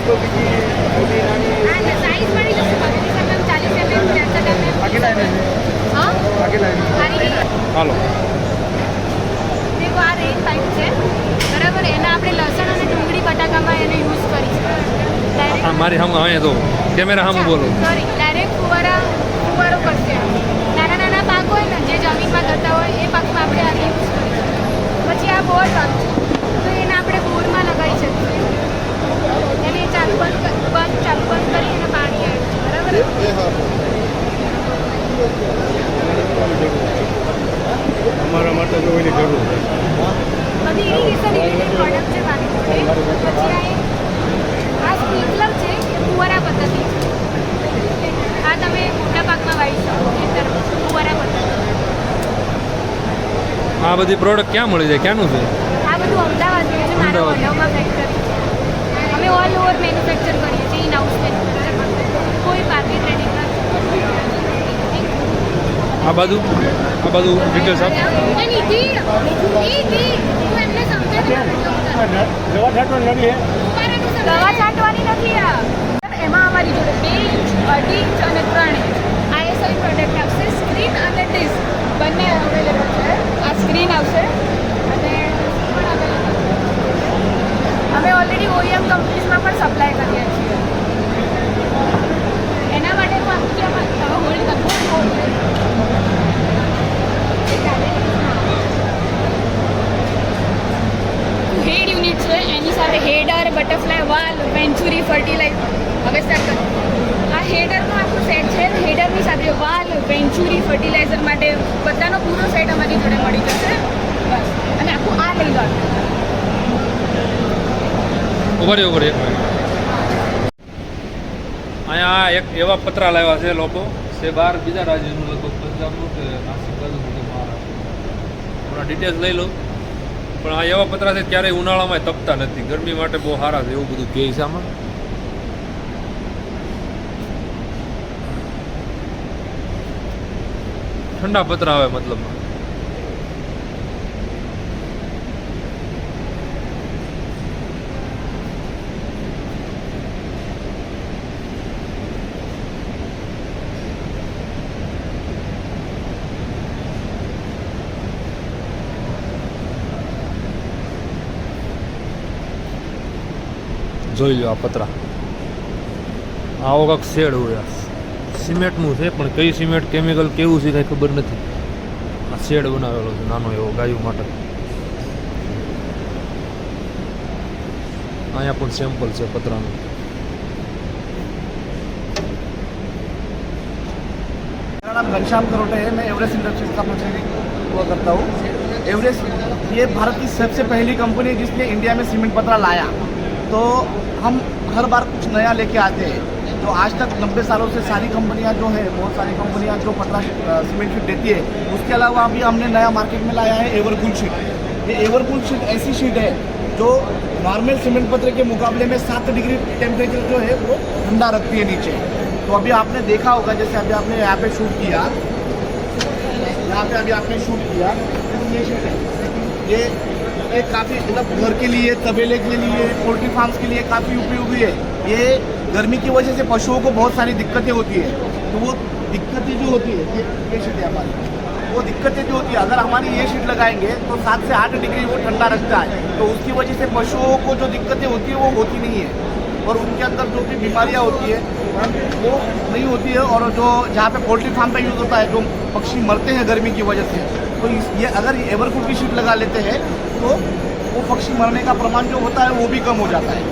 તો બીજી મોટી નાની સાઈઝ મળી જશે 35 mm 40 mm 63 mm બાકી લાઈને હા બાકી લાઈને હાલો देखो आ रेट टाइप છે બરાબર એના આપણે લસણ અને ડુંગળી બટાકામાં એને યુઝ કરી છે હા મારી સામે અહીંયા તો કેમેરા સામે બોલો સોરી ડાયરેક્ટ ફુવારો કરશે નાના નાના પાક હોય ને જે જમીનમાં થતા હોય એ પાકમાં આપણે આ યુઝ કરી પછી આ બોર પાક છે તો એને આપણે બોરમાં લગાવી શકીએ એને ચાલુ બંધ કરી એને પાણી આવે છે બરાબર અમારા માટે તો એની જરૂર છે બધી ઇરિગેશન રિલેટેડ પ્રોડક્ટ છે મારી જોડે પછી આ સ્પ્રિંકલર છે એ ફુવારા પદ્ધતિ છે આ તમે મોટા પાકમાં વાવી શકો ખેતર ફુવારા પદ્ધતિ આ બધી પ્રોડક્ટ ક્યાં મળી જાય ક્યાંનું છે આ બધું અમદાવાદનું છે મારા વડોદરામાં ફેક્ટરી છે અમે ઓલ ઓવર મેન્યુફેક્ચર કરીએ છીએ ઇન હાઉસ મેન્યુફેક્ચર કોઈ પાર્ટી ટ્રેડિંગ આ બાજુ ડિટેલ્સ આપ દવા છાંટવાની નથી દવા છાંટવાની નથી આ એમાં અમારી જોડે 2 ઇંચ 2.5 ઇંચ અને 3 ઇંચ આઈએસઆઈ પ્રોડક્ટ આવશે સ્ક્રીન અને ડિસ્ક બંને અવેલેબલ છે આ સ્ક્રીન આવશે અને અમે ઓલરેડી ઓઈએમ કંપનીઝમાં પણ સપ્લાય કરીએ છીએ એના માટે હું આખી આમાં હોલ્ડ કરું હેડ યુનિટ છે એની સાથે હેડર બટરફ્લાય વાલ વેન્ચુરી ફર્ટિલાઇઝર હવે સ્ટાર્ટ કરો આ હેડરનો આખો સેટ છે હેડરની સાથે વાલ વેન્ચુરી ફર્ટિલાઇઝર માટે બધાનો પૂરો સેટ અમારી જોડે મળી જશે બસ અને આખું આ લઈ લો ઉભા એક અહીંયા એક એવા પતરા લાવ્યા છે લોકો તે બહાર બીજા રાજ્યનું લગભગ પંજાબનું કે નાસિક બાજુનું કે મહારાષ્ટ્ર હમણાં ડિટેલ્સ લઈ લો પણ આ એવા પતરા છે ક્યારેય ઉનાળામાં તપતા નથી ગરમી માટે બહુ સારા છે એવું બધું કહે છે આમાં ઠંડા પતરા આવે મતલબમાં જોઈ લો આ પતરા આવો કાંક શેડ હોય સિમેન્ટનું છે પણ કઈ સિમેન્ટ કેમિકલ કેવું છે કાંઈ ખબર નથી આ શેડ બનાવેલો છે નાનો એવો ગાયો માટે અહીંયા પણ સેમ્પલ છે પતરાનું मेरा नाम घनश्याम करोटे है मैं एवरेस्ट इंडस्ट्रीज का प्रोजेक्ट हुआ करता हूँ एवरेस्ट ये भारत की सबसे पहली कंपनी है जिसने इंडिया में सीमेंट पतरा लाया तो हम हर बार कुछ नया लेके आते हैं तो आज तक 90 सालों से सारी कंपनियां जो है बहुत सारी कंपनियां जो पतरा सीमेंट शीट देती है उसके अलावा अभी हमने नया मार्केट में लाया है एवरकूल शीट ये एवरकूल शीट ऐसी शीट है जो नॉर्मल सीमेंट पत्र के मुकाबले में 7 डिग्री टेम्परेचर जो है वो ठंडा रखती है नीचे तो अभी आपने देखा होगा जैसे अभी आपने यहाँ पे शूट किया यहाँ पे अभी आपने शूट किया ये शीट है ये काफ़ी मतलब घर के लिए तबेले के लिए पोल्ट्री फार्म्स के लिए काफ़ी उपयोगी है ये गर्मी की वजह से पशुओं को बहुत सारी दिक्कतें होती है तो वो दिक्कतें जो होती है ये शीट है हमारी वो दिक्कतें जो होती है अगर हमारी ये शीट लगाएंगे तो 7 से 8 डिग्री वो ठंडा रखता है तो उसकी वजह से पशुओं को जो दिक्कतें होती है वो होती नहीं है और उनके अंदर जो भी बीमारियाँ होती है वो नहीं होती है और जो जहाँ पे पोल्ट्री फार्म पे यूज़ होता है जो पक्षी मरते हैं गर्मी की वजह से तो ये अगर ये एवरकूल की शीट लगा लेते हैं तो वो पक्षी मरने का प्रमाण जो होता है वो भी कम हो जाता है।